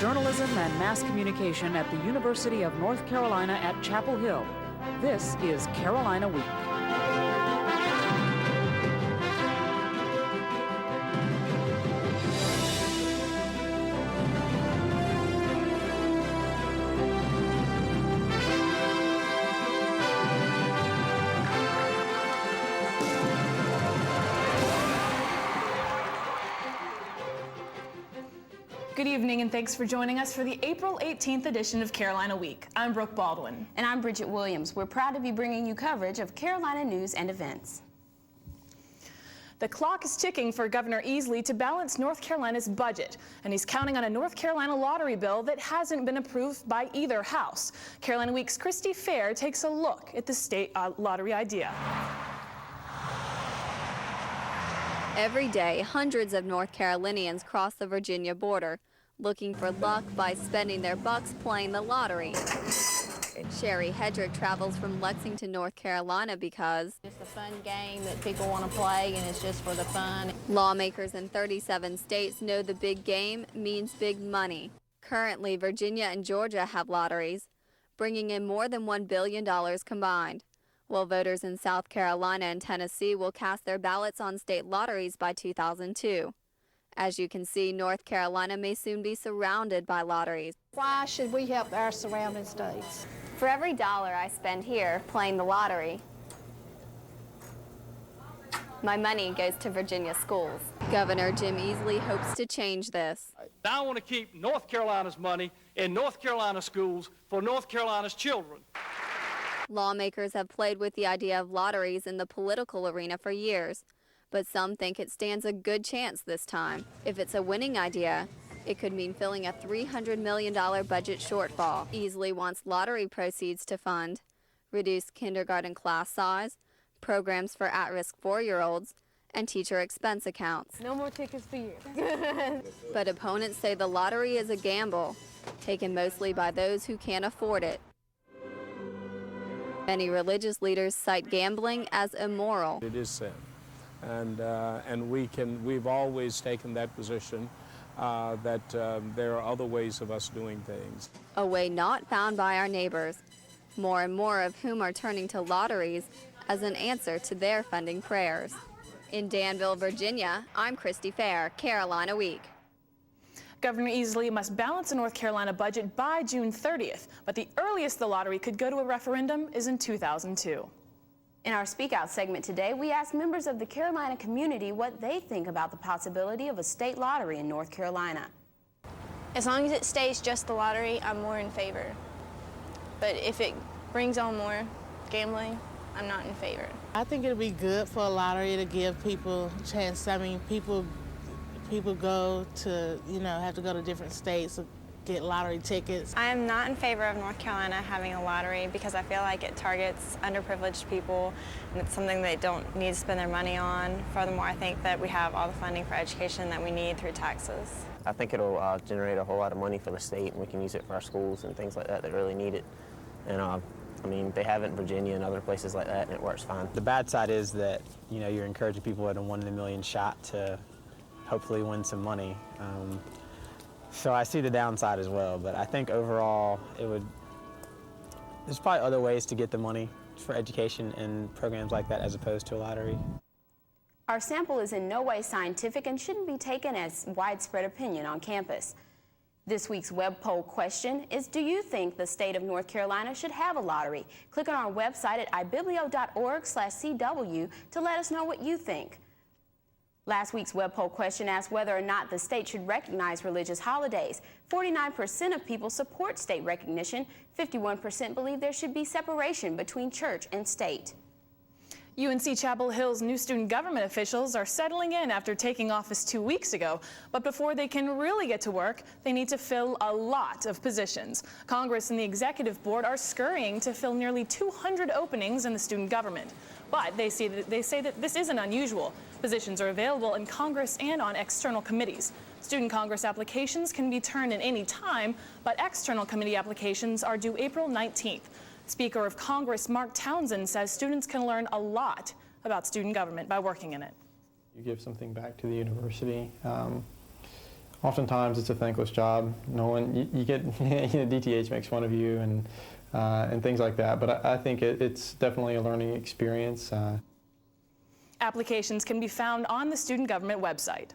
Journalism and Mass Communication at the University of North Carolina at Chapel Hill. This is Carolina Week. Good evening, and thanks for joining us for the April 18th edition of Carolina Week. I'm Brooke Baldwin. And I'm Bridget Williams. We're proud to be bringing you coverage of Carolina news and events. The clock is ticking for Governor Easley to balance North Carolina's budget, and he's counting on a North Carolina lottery bill that hasn't been approved by either house. Carolina Week's Christy Fair takes a look at the state lottery idea. Every day, hundreds of North Carolinians cross the Virginia border, looking for luck by spending their bucks playing the lottery. Sherry Hedrick travels from Lexington, North Carolina because it's a fun game that people want to play, and it's just for the fun. Lawmakers in 37 states know the big game means big money. Currently, Virginia and Georgia have lotteries, bringing in more than $1 billion combined, while voters in South Carolina and Tennessee will cast their ballots on state lotteries by 2002. As you can see, North Carolina may soon be surrounded by lotteries. Why should we help our surrounding states? For every dollar I spend here playing the lottery, my money goes to Virginia schools. Governor Jim Easley hopes to change this. I want to keep North Carolina's money in North Carolina schools for North Carolina's children. Lawmakers have played with the idea of lotteries in the political arena for years, but some think it stands a good chance this time. If it's a winning idea, it could mean filling a $300 million budget shortfall. Easley wants lottery proceeds to fund reduced kindergarten class size, programs for at-risk 4-year-olds, and teacher expense accounts. No more tickets for you. But opponents say the lottery is a gamble, taken mostly by those who can't afford it. Many religious leaders cite gambling as immoral. It is sin, and we've always taken that position that there are other ways of us doing things. A way not found by our neighbors, more and more of whom are turning to lotteries as an answer to their funding prayers. In Danville, Virginia, I'm Christy Fair, Carolina Week. Governor Easley must balance the North Carolina budget by June 30th, but the earliest the lottery could go to a referendum is in 2002. In our Speak Out segment today, we asked members of the Carolina community what they think about the possibility of a state lottery in North Carolina. As long as it stays just the lottery, I'm more in favor. But if it brings on more gambling, I'm not in favor. I think it'd be good for a lottery to give people a chance. I mean, people go to, have to go to different states to get lottery tickets. I am not in favor of North Carolina having a lottery because I feel like it targets underprivileged people, and it's something they don't need to spend their money on. Furthermore, I think that we have all the funding for education that we need through taxes. I think it'll generate a whole lot of money for the state, and we can use it for our schools and things like that that really need it. And I mean, they have it in Virginia and other places like that, and it works fine. The bad side is that, you're encouraging people at a 1 in a million shot to hopefully win some money. So I see the downside as well, but I think overall there's probably other ways to get the money for education and programs like that as opposed to a lottery. Our sample is in no way scientific and shouldn't be taken as widespread opinion on campus. This week's web poll question is, do you think the state of North Carolina should have a lottery? Click on our website at ibiblio.org/CW to let us know what you think. Last week's web poll question asked whether or not the state should recognize religious holidays. 49% of people support state recognition. 51% believe there should be separation between church and state. UNC-Chapel Hill's new student government officials are settling in after taking office 2 weeks ago. But before they can really get to work, they need to fill a lot of positions. Congress and the executive board are scurrying to fill nearly 200 openings in the student government. But they say that this isn't unusual. Positions are available in Congress and on external committees. Student Congress applications can be turned in any time, but external committee applications are due April 19th. Speaker of Congress Mark Townsend says students can learn a lot about student government by working in it. You give something back to the university. oftentimes it's a thankless job. No one, you get, DTH makes fun of you and things like that, but I think it's definitely a learning experience. Applications can be found on the student government website.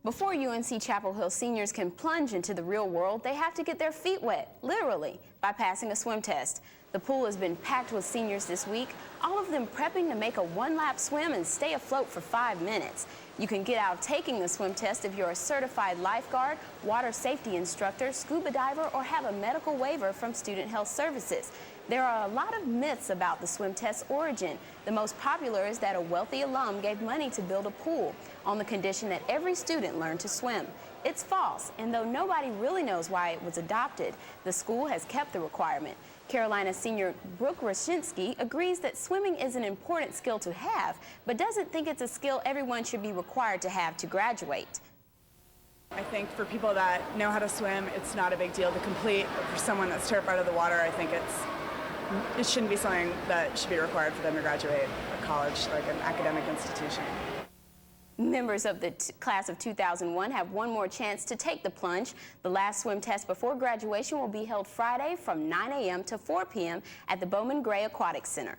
Before UNC-Chapel Hill seniors can plunge into the real world, they have to get their feet wet, literally, by passing a swim test. The pool has been packed with seniors this week, all of them prepping to make a one-lap swim and stay afloat for 5 minutes. You can get out of taking the swim test if you're a certified lifeguard, water safety instructor, scuba diver, or have a medical waiver from Student Health Services. There are a lot of myths about the swim test's origin. The most popular is that a wealthy alum gave money to build a pool on the condition that every student learn to swim. It's false, and though nobody really knows why it was adopted, the school has kept the requirement. Carolina senior Brooke Rashinsky agrees that swimming is an important skill to have, but doesn't think it's a skill everyone should be required to have to graduate. I think for people that know how to swim, it's not a big deal to complete, but for someone that's terrified of the water, I think it shouldn't be something that should be required for them to graduate a college, like an academic institution. Members of the class of 2001 have one more chance to take the plunge. The last swim test before graduation will be held Friday from 9 a.m. to 4 p.m. at the Bowman Gray Aquatic Center.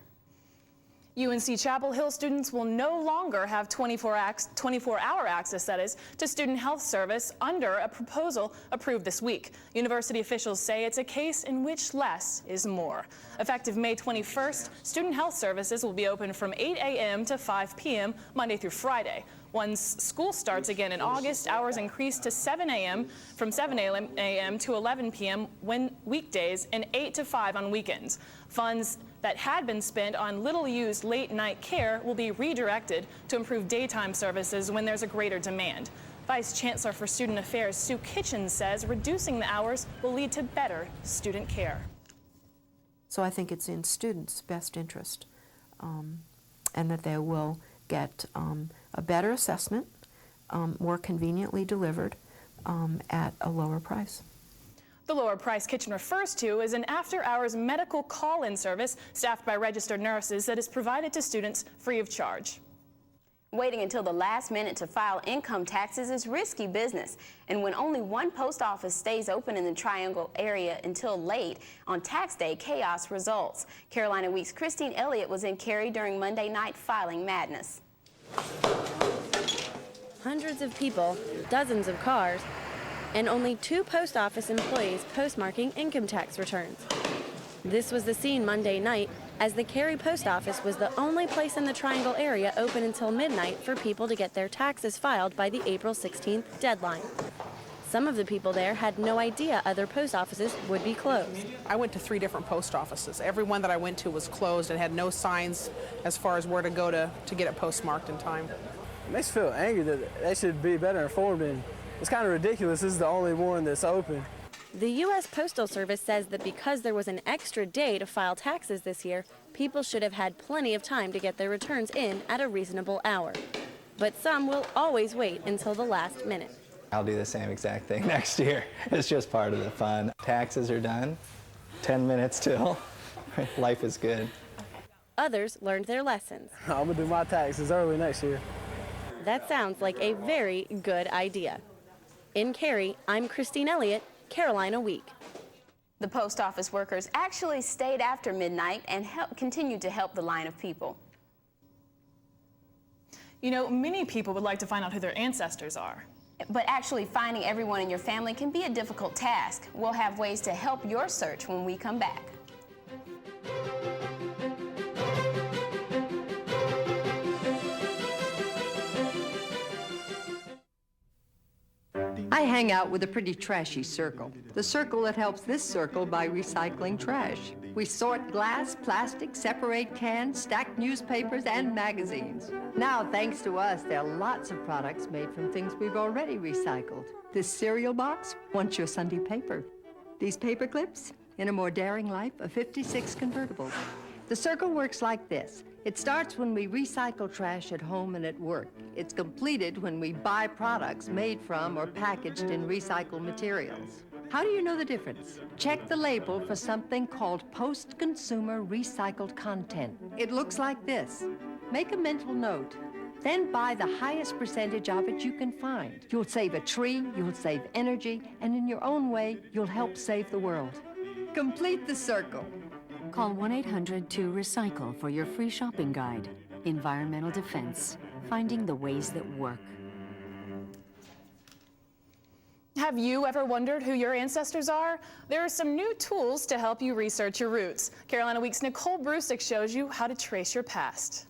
UNC-Chapel Hill students will no longer have 24-hour access, that is, to student health service under a proposal approved this week. University officials say it's a case in which less is more. Effective May 21st, student health services will be open from 8 a.m. to 5 p.m. Monday through Friday. Once school starts again in August, hours increase to 7 a.m. from 7 a.m. to 11 p.m. when weekdays and 8 to 5 on weekends. Funds that had been spent on little-used late-night care will be redirected to improve daytime services when there's a greater demand. Vice Chancellor for Student Affairs Sue Kitchen says reducing the hours will lead to better student care. So I think it's in students' best interest, and that they will get a better assessment, more conveniently delivered, at a lower price. The lower price Kitchen refers to is an after-hours medical call-in service staffed by registered nurses that is provided to students free of charge. Waiting until the last minute to file income taxes is risky business. And when only one post office stays open in the Triangle area until late, on tax day, chaos results. Carolina Week's Christine Elliott was in Cary during Monday night filing madness. Hundreds of people, dozens of cars, and only 2 post office employees postmarking income tax returns. This was the scene Monday night, as the Cary post office was the only place in the Triangle area open until midnight for people to get their taxes filed by the April 16th deadline. Some of the people there had no idea other post offices would be closed. I went to 3 different post offices. Every one that I went to was closed and had no signs as far as where to go to get it postmarked in time. It makes me feel angry that they should be better informed, and it's kind of ridiculous. This is the only one that's open. The U.S. Postal Service says that because there was an extra day to file taxes this year, people should have had plenty of time to get their returns in at a reasonable hour. But some will always wait until the last minute. I'll do the same exact thing next year. It's just part of the fun. Taxes are done, 10 minutes till. Life is good. Others learned their lessons. I'm gonna do my taxes early next year. That sounds like a very good idea. In Cary, I'm Christine Elliott, Carolina Week. The post office workers actually stayed after midnight and continued to help the line of people. You know, many people would like to find out who their ancestors are. But actually finding everyone in your family can be a difficult task. We'll have ways to help your search when we come back. I hang out with a pretty trashy circle. The circle that helps this circle by recycling trash. We sort glass, plastic, separate cans, stack newspapers and magazines. Now, thanks to us, there are lots of products made from things we've already recycled. This cereal box wants your Sunday paper. These paper clips, in a more daring life, of 56 convertibles. The circle works like this. It starts when we recycle trash at home and at work. It's completed when we buy products made from or packaged in recycled materials. How do you know the difference? Check the label for something called post-consumer recycled content. It looks like this. Make a mental note. Then buy the highest percentage of it you can find. You'll save a tree, you'll save energy, and in your own way, you'll help save the world. Complete the circle. Call 1-800-2-RECYCLE for your free shopping guide. Environmental Defense, finding the ways that work. Have you ever wondered who your ancestors are? There are some new tools to help you research your roots. Carolina Week's Nicole Brusick shows you how to trace your past.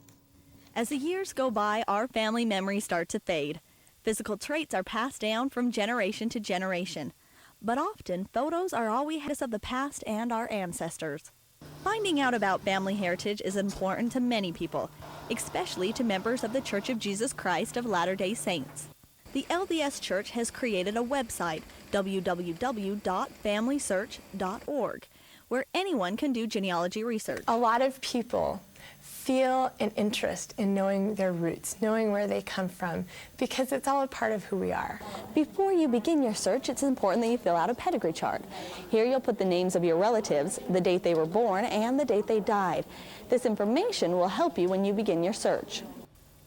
As the years go by, our family memories start to fade. Physical traits are passed down from generation to generation. But often, photos are all we have of the past and our ancestors. Finding out about family heritage is important to many people, especially to members of the Church of Jesus Christ of Latter-day Saints. The LDS Church has created a website, www.familysearch.org, where anyone can do genealogy research. A lot of people feel an interest in knowing their roots, knowing where they come from, because it's all a part of who we are. Before you begin your search, it's important that you fill out a pedigree chart. Here you'll put the names of your relatives, the date they were born, and the date they died. This information will help you when you begin your search.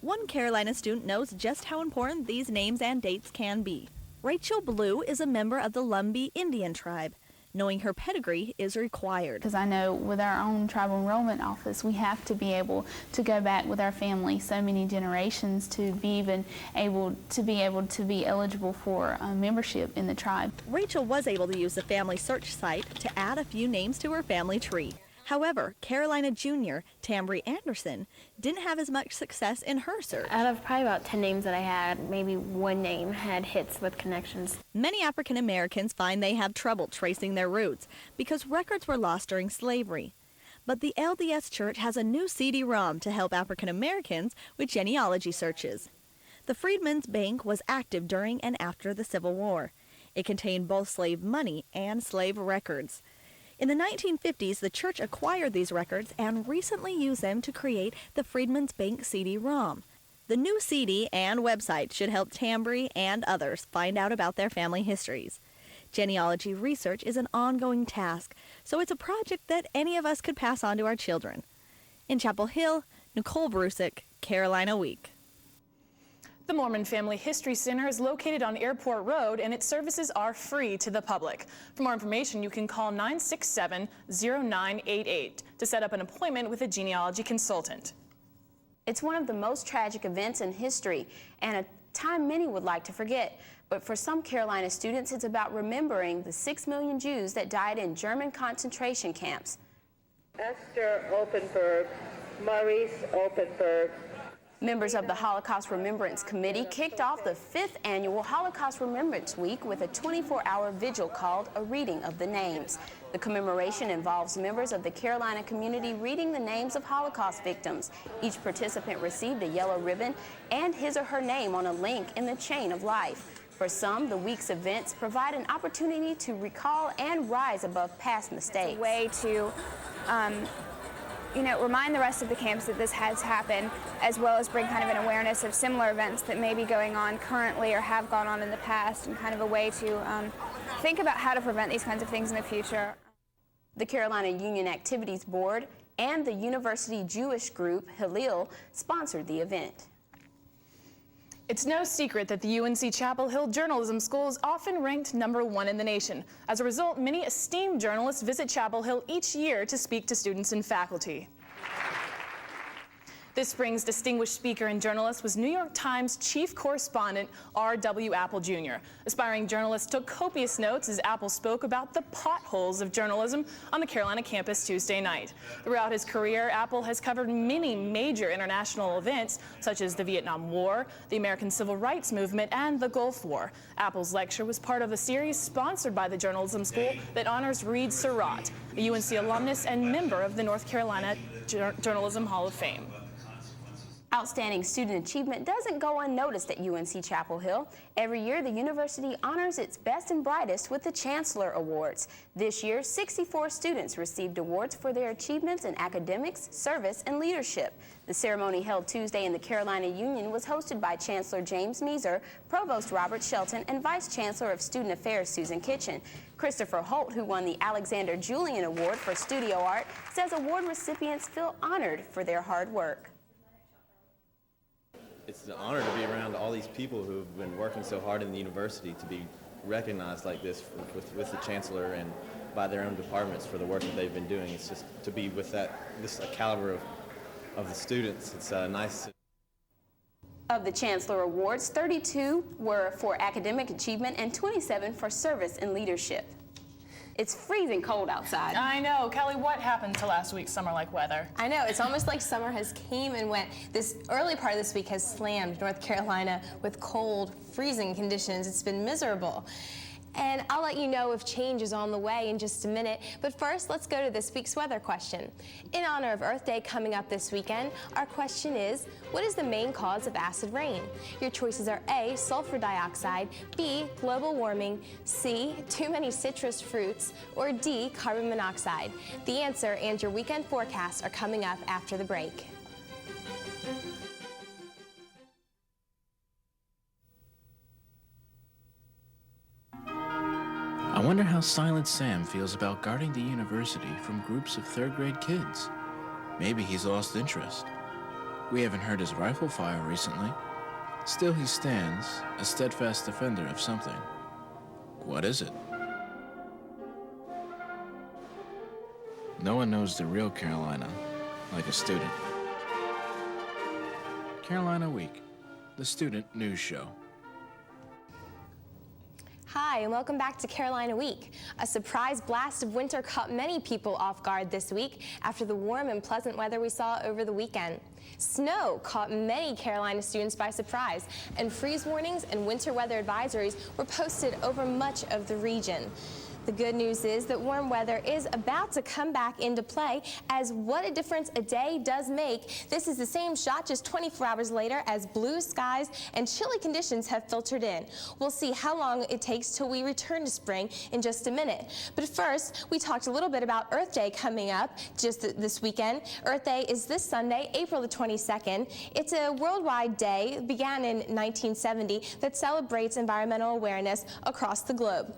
One Carolina student knows just how important these names and dates can be. Rachel Blue is a member of the Lumbee Indian tribe. Knowing her pedigree is required. Because I know with our own tribal enrollment office, we have to be able to go back with our family so many generations to be able to be eligible for membership in the tribe. Rachel was able to use the family search site to add a few names to her family tree. However, Carolina Jr., Tambry Anderson, didn't have as much success in her search. Out of probably about 10 names that I had, maybe one name had hits with connections. Many African Americans find they have trouble tracing their roots because records were lost during slavery. But the LDS Church has a new CD-ROM to help African Americans with genealogy searches. The Freedmen's Bank was active during and after the Civil War. It contained both slave money and slave records. In the 1950s, the church acquired these records and recently used them to create the Freedmen's Bank CD-ROM. The new CD and website should help Tambry and others find out about their family histories. Genealogy research is an ongoing task, so it's a project that any of us could pass on to our children. In Chapel Hill, Nicole Brusick, Carolina Week. The Mormon Family History Center is located on Airport Road, and its services are free to the public. For more information, you can call 967-0988 to set up an appointment with a genealogy consultant. It's one of the most tragic events in history and a time many would like to forget. But for some Carolina students, it's about remembering the 6 million Jews that died in German concentration camps. Esther Oppenberg, Maurice Oppenberg. Members of the Holocaust Remembrance Committee kicked off the 5th annual Holocaust Remembrance Week with a 24-hour vigil called A Reading of the Names. The commemoration involves members of the Carolina community reading the names of Holocaust victims. Each participant received a yellow ribbon and his or her name on a link in the chain of life. For some, the week's events provide an opportunity to recall and rise above past mistakes. It's a way to remind the rest of the camps that this has happened, as well as bring kind of an awareness of similar events that may be going on currently or have gone on in the past, and kind of a way to think about how to prevent these kinds of things in the future. The Carolina Union Activities Board and the University Jewish group Hillel sponsored the event. It's no secret that the UNC-Chapel Hill Journalism School is often ranked #1 in the nation. As a result, many esteemed journalists visit Chapel Hill each year to speak to students and faculty. This spring's distinguished speaker and journalist was New York Times chief correspondent R.W. Apple Jr. Aspiring journalists took copious notes as Apple spoke about the potholes of journalism on the Carolina campus Tuesday night. Throughout his career, Apple has covered many major international events, such as the Vietnam War, the American Civil Rights Movement, and the Gulf War. Apple's lecture was part of a series sponsored by the journalism school that honors Reed Surratt, a UNC alumnus and member of the North Carolina Journalism Hall of Fame. Outstanding student achievement doesn't go unnoticed at UNC-Chapel Hill. Every year, the university honors its best and brightest with the Chancellor Awards. This year, 64 students received awards for their achievements in academics, service, and leadership. The ceremony held Tuesday in the Carolina Union was hosted by Chancellor James Measer, Provost Robert Shelton, and Vice Chancellor of Student Affairs Susan Kitchen. Christopher Holt, who won the Alexander Julian Award for Studio Art, says award recipients feel honored for their hard work. it's an honor to be around all these people who've been working so hard in the university to be recognized like this with the chancellor and by their own departments for the work that they've been doing. It's just to be with this caliber of the students. It's nice. Of the Chancellor Awards, 32 were for academic achievement and 27 for service and leadership. It's freezing cold outside. I know. Kelly, what happened to last week's summer-like weather? I know. It's almost like summer has came and went. This early part of this week has slammed North Carolina with cold, freezing conditions. It's been miserable. And I'll let you know if change is on the way in just a minute. But first, let's go to this week's weather question. In honor of Earth Day coming up this weekend, our question is, what is the main cause of acid rain? Your choices are A, sulfur dioxide, B, global warming, C, too many citrus fruits, or D, carbon monoxide. The answer and your weekend forecast are coming up after the break. I wonder how Silent Sam feels about guarding the university from groups of third-grade kids. Maybe he's lost interest. We haven't heard his rifle fire recently. Still he stands, a steadfast defender of something. What is it? No one knows the real Carolina like a student. Carolina Week, the student news show. Hi, and welcome back to Carolina Week. A surprise blast of winter caught many people off guard this week after the warm and pleasant weather we saw over the weekend. Snow caught many Carolina students by surprise, and freeze warnings and winter weather advisories were posted over much of the region. The good news is that warm weather is about to come back into play, as what a difference a day does make. This is the same shot just 24 hours later as blue skies and chilly conditions have filtered in. We'll see how long it takes till we return to spring in just a minute. But first, we talked a little bit about Earth Day coming up just this weekend. Earth Day is this Sunday, April the 22nd. It's a worldwide day, began in 1970, that celebrates environmental awareness across the globe.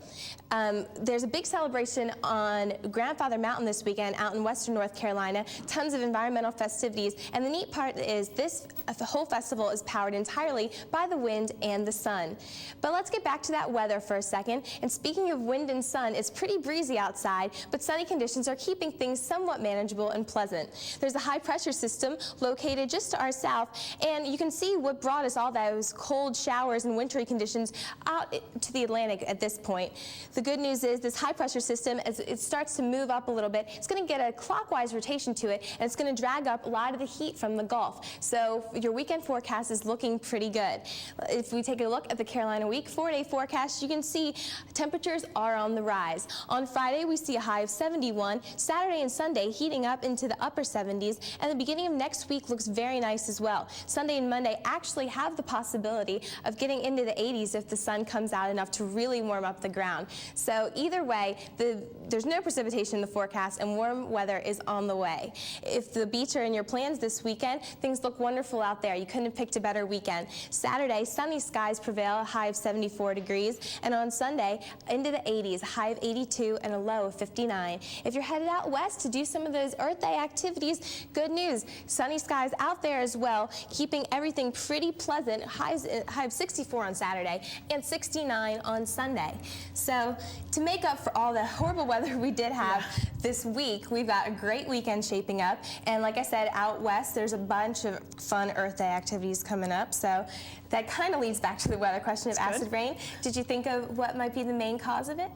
There's a big celebration on Grandfather Mountain this weekend out in western North Carolina. Tons of environmental festivities, and the neat part is the whole festival is powered entirely by the wind and the sun. But let's get back to that weather for a second. And speaking of wind and sun, it's pretty breezy outside, but sunny conditions are keeping things somewhat manageable and pleasant. There's a high pressure system located just to our south, and you can see what brought us all those cold showers and wintry conditions out to the Atlantic at this point. The good news is this high pressure system, as it starts to move up a little bit, it's going to get a clockwise rotation to it, and it's going to drag up a lot of the heat from the Gulf. So your weekend forecast is looking pretty good. If we take a look at the Carolina Week 4-day forecast, you can see temperatures are on the rise. On Friday, we see a high of 71. Saturday and Sunday heating up into the upper 70s, and the beginning of next week looks very nice as well. Sunday and Monday actually have the possibility of getting into the 80s if the sun comes out enough to really warm up the ground. So either way, there's no precipitation in the forecast, and warm weather is on the way. If the beach are in your plans this weekend, things look wonderful out there. You couldn't have picked a better weekend. Saturday, sunny skies prevail, a high of 74 degrees, and on Sunday, into the 80s, a high of 82 and a low of 59. If you're headed out west to do some of those Earth Day activities, good news. Sunny skies out there as well, keeping everything pretty pleasant. High of 64 on Saturday and 69 on Sunday. So to make up for all the horrible weather we did have this week, we've got a great weekend shaping up. And like I said, out west, there's a bunch of fun Earth Day activities coming up. So that kind of leads back to the weather question of acid rain. Did you think of what might be the main cause of it?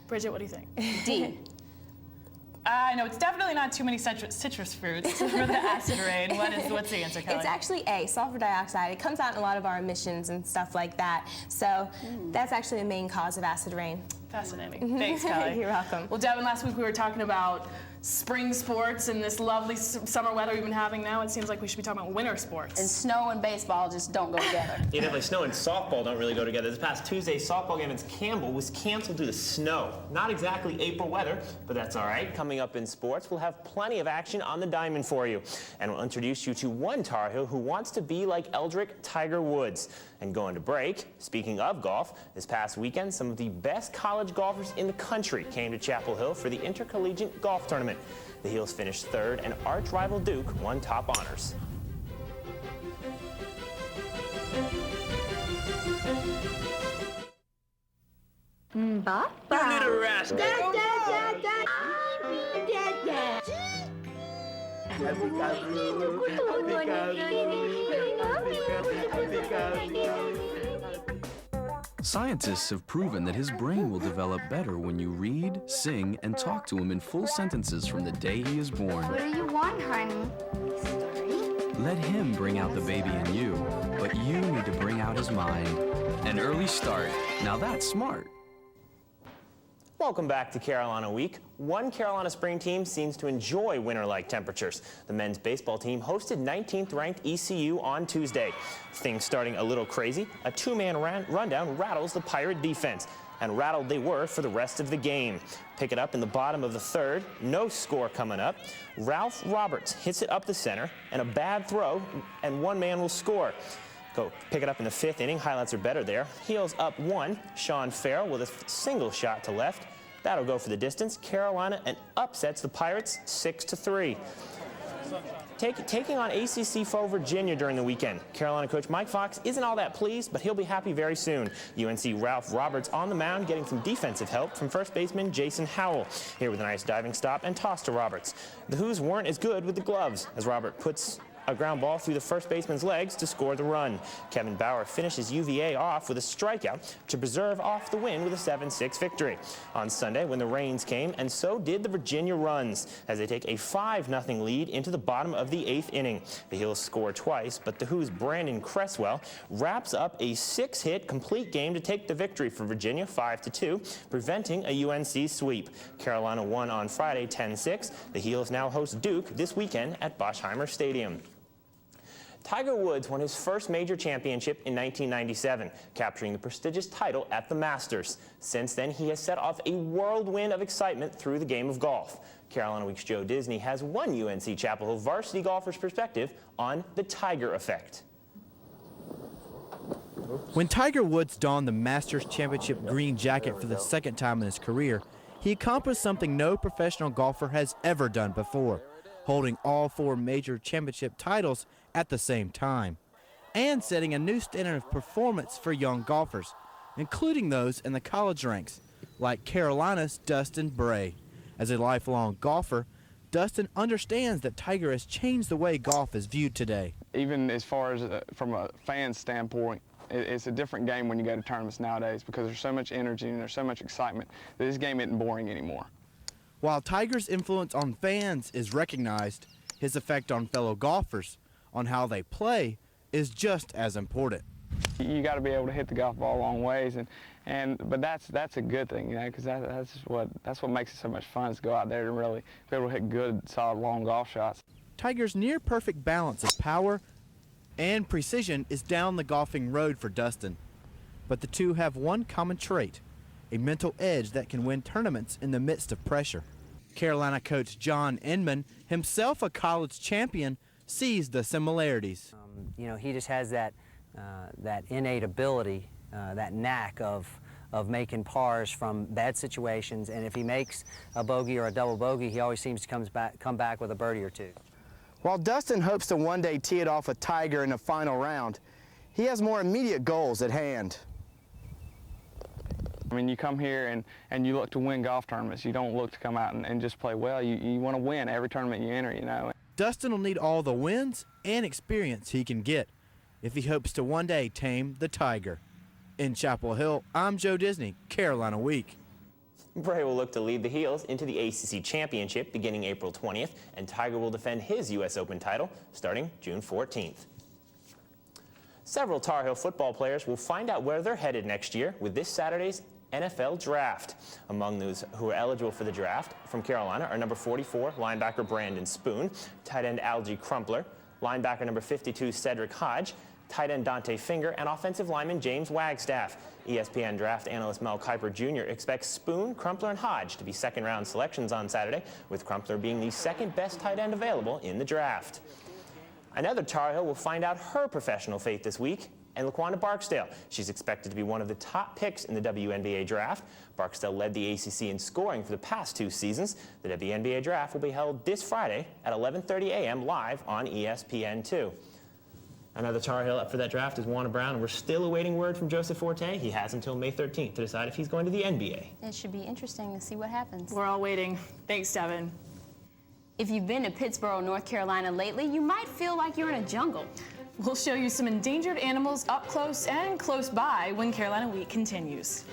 Bridget, what do you think? D. No, it's definitely not too many citrus fruits for the acid rain. What's the answer, Kelly? It's actually A, sulfur dioxide. It comes out in a lot of our emissions and stuff like that. So that's actually the main cause of acid rain. Fascinating. Thanks, Kelly. You're welcome. Well, Devin, last week we were talking about spring sports and this lovely summer weather we've been having now. It seems like we should be talking about winter sports. And snow and baseball just don't go together. Yeah, definitely. Snow and softball don't really go together. This past Tuesday, softball game against Campbell was canceled due to snow. Not exactly April weather, but that's all right. Coming up in sports, we'll have plenty of action on the diamond for you. And we'll introduce you to one Tar Heel who wants to be like Eldrick Tiger Woods. And going to break, speaking of golf, this past weekend, some of the best college golfers in the country came to Chapel Hill for the Intercollegiate Golf Tournament. The Heels finished third, and arch rival Duke won top honors. Bye. You little rascal. Scientists have proven that his brain will develop better when you read, sing, and talk to him in full sentences from the day he is born. What do you want, honey? Let him bring out the baby in you, but you need to bring out his mind. An early start. Now that's smart. Welcome back to Carolina Week. One Carolina spring team seems to enjoy winter-like temperatures. The men's baseball team hosted 19th-ranked ECU on Tuesday. Things starting a little crazy, a two-man rundown rattles the Pirate defense, and rattled they were for the rest of the game. Pick it up in the bottom of the third, no score coming up. Ralph Roberts hits it up the center, and a bad throw, and one man will score. Go pick it up in the fifth inning. Highlights are better there. Heels up one. Sean Farrell with a single shot to left. That'll go for the distance. Carolina and upsets the Pirates 6-3. Taking on ACC foe Virginia during the weekend. Carolina coach Mike Fox isn't all that pleased, but he'll be happy very soon. UNC Ralph Roberts on the mound getting some defensive help from first baseman Jason Howell. Here with a nice diving stop and toss to Roberts. The Who's weren't as good with the gloves as Robert puts a ground ball through the first baseman's legs to score the run. Kevin Bauer finishes UVA off with a strikeout to preserve off the win with a 7-6 victory. On Sunday, when the rains came, and so did the Virginia runs, as they take a 5-0 lead into the bottom of the 8th inning. The Heels score twice, but the Who's Brandon Cresswell wraps up a 6-hit complete game to take the victory for Virginia 5-2, preventing a UNC sweep. Carolina won on Friday 10-6. The Heels now host Duke this weekend at Boschheimer Stadium. Tiger Woods won his first major championship in 1997, capturing the prestigious title at the Masters. Since then, he has set off a whirlwind of excitement through the game of golf. Carolina Week's Joe Disney has one UNC-Chapel Hill varsity golfer's perspective on the Tiger effect. When Tiger Woods donned the Masters Championship green jacket for the second time in his career, he accomplished something no professional golfer has ever done before, holding all 4 major championship titles at the same time, and setting a new standard of performance for young golfers, including those in the college ranks, like Carolina's Dustin Bray. As a lifelong golfer, Dustin understands that Tiger has changed the way golf is viewed today. Even as far as from a fan standpoint, it's a different game when you go to tournaments nowadays because there's so much energy and there's so much excitement that this game isn't boring anymore. While Tiger's influence on fans is recognized, his effect on fellow golfers, on how they play, is just as important. You got to be able to hit the golf ball long ways, but that's a good thing, you know, because that's what makes it so much fun is to go out there and really be able to hit good, solid, long golf shots. Tiger's near-perfect balance of power and precision is down the golfing road for Dustin, but the two have one common trait: a mental edge that can win tournaments in the midst of pressure. Carolina coach John Inman, himself a college champion, sees the similarities. You know, he just has that innate ability, that knack of making pars from bad situations, and if he makes a bogey or a double bogey, he always seems to come back with a birdie or two. While Dustin hopes to one day tee it off with Tiger in the final round, he has more immediate goals at hand. I mean, you come here and you look to win golf tournaments. You don't look to come out and just play well. You want to win every tournament you enter, you know. Dustin will need all the wins and experience he can get if he hopes to one day tame the Tiger. In Chapel Hill, I'm Joe Disney, Carolina Week. Bray will look to lead the Heels into the ACC Championship beginning April 20th, and Tiger will defend his U.S. Open title starting June 14th. Several Tar Heel football players will find out where they're headed next year with this Saturday's NFL Draft. Among those who are eligible for the draft from Carolina are number 44 linebacker Brandon Spoon, tight end Algie Crumpler, linebacker number 52 Cedric Hodge, tight end Dante Finger, and offensive lineman James Wagstaff. ESPN draft analyst Mel Kiper Jr. expects Spoon, Crumpler, and Hodge to be second-round selections on Saturday, with Crumpler being the second-best tight end available in the draft. Another Tar Heel will find out her professional fate this week, and Laquanda Barksdale. She's expected to be one of the top picks in the WNBA draft. Barksdale led the ACC in scoring for the past 2 seasons. The WNBA draft will be held this Friday at 11:30 a.m. live on ESPN2. Another Tar Heel up for that draft is Juana Brown. We're still awaiting word from Joseph Forte. He has until May 13th to decide if he's going to the NBA. It should be interesting to see what happens. We're all waiting. Thanks, Devin. If you've been to Pittsboro, North Carolina lately, you might feel like you're in a jungle. We'll show you some endangered animals up close and close by when Carolina Week continues.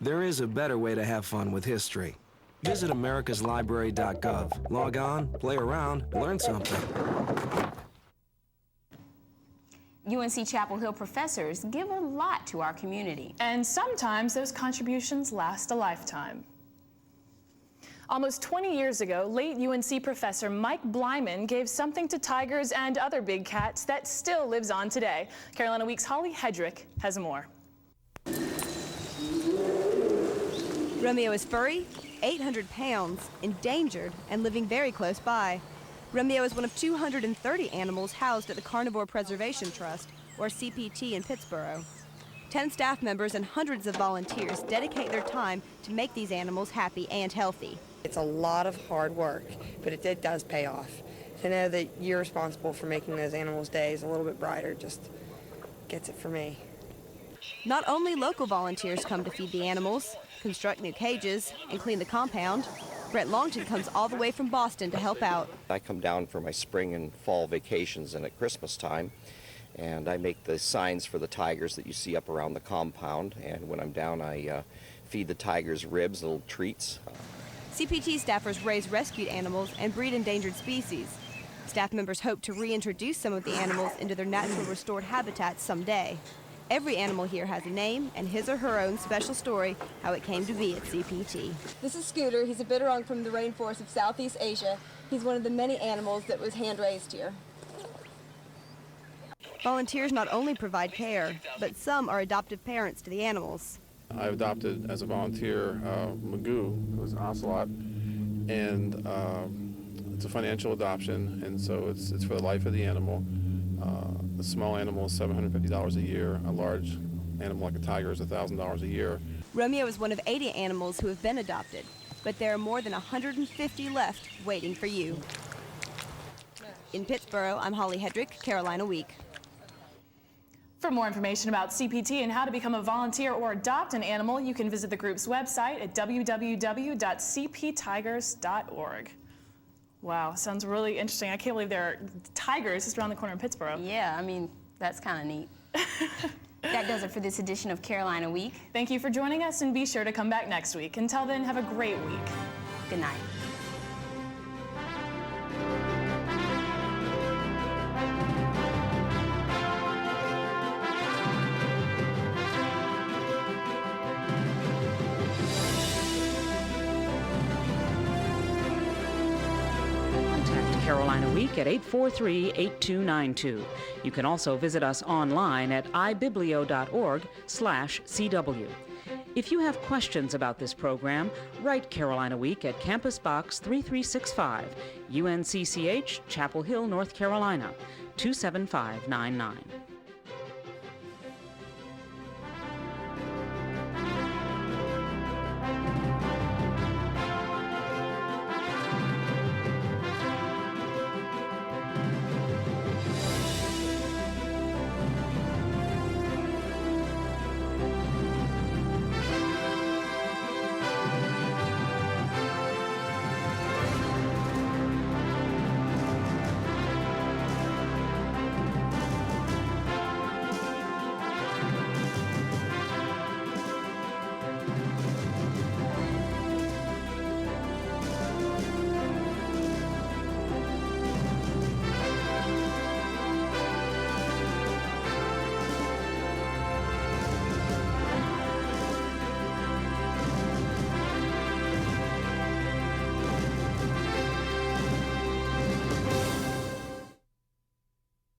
There is a better way to have fun with history. Visit americaslibrary.gov. Log on, play around, learn something. UNC-Chapel Hill professors give a lot to our community. And sometimes those contributions last a lifetime. Almost 20 years ago, late UNC professor Mike Blyman gave something to tigers and other big cats that still lives on today. Carolina Week's Holly Hedrick has more. Romeo is furry, 800 pounds, endangered, and living very close by. Romeo is one of 230 animals housed at the Carnivore Preservation Trust, or CPT, in Pittsboro. 10 staff members and hundreds of volunteers dedicate their time to make these animals happy and healthy. It's a lot of hard work, but it does pay off. To know that you're responsible for making those animals' days a little bit brighter just gets it for me. Not only local volunteers come to feed the animals, construct new cages, and clean the compound, Brett Longton comes all the way from Boston to help out. I come down for my spring and fall vacations and at Christmas time, and I make the signs for the tigers that you see up around the compound, and when I'm down I feed the tigers ribs, little treats. CPT staffers raise rescued animals and breed endangered species. Staff members hope to reintroduce some of the animals into their natural restored habitats someday. Every animal here has a name and his or her own special story how it came to be at CPT. This is Scooter. He's a bitterung from the rainforest of Southeast Asia. He's one of the many animals that was hand-raised here. Volunteers not only provide care, but some are adoptive parents to the animals. I adopted as a volunteer Magoo, who's an ocelot, and it's a financial adoption, and so it's for the life of the animal. A small animal is $750 a year. A large animal like a tiger is $1,000 a year. Romeo is one of 80 animals who have been adopted, but there are more than 150 left waiting for you. In Pittsboro, I'm Holly Hedrick, Carolina Week. For more information about CPT and how to become a volunteer or adopt an animal, you can visit the group's website at www.cptigers.org. Wow, sounds really interesting. I can't believe there are tigers just around the corner in Pittsboro. Yeah, I mean, that's kind of neat. That does it for this edition of Carolina Week. Thank you for joining us, and be sure to come back next week. Until then, have a great week. Good night. Carolina Week at 843-8292. You can also visit us online at ibiblio.org/CW. If you have questions about this program, write Carolina Week at Campus Box 3365, UNC-Chapel Hill, North Carolina, 27599.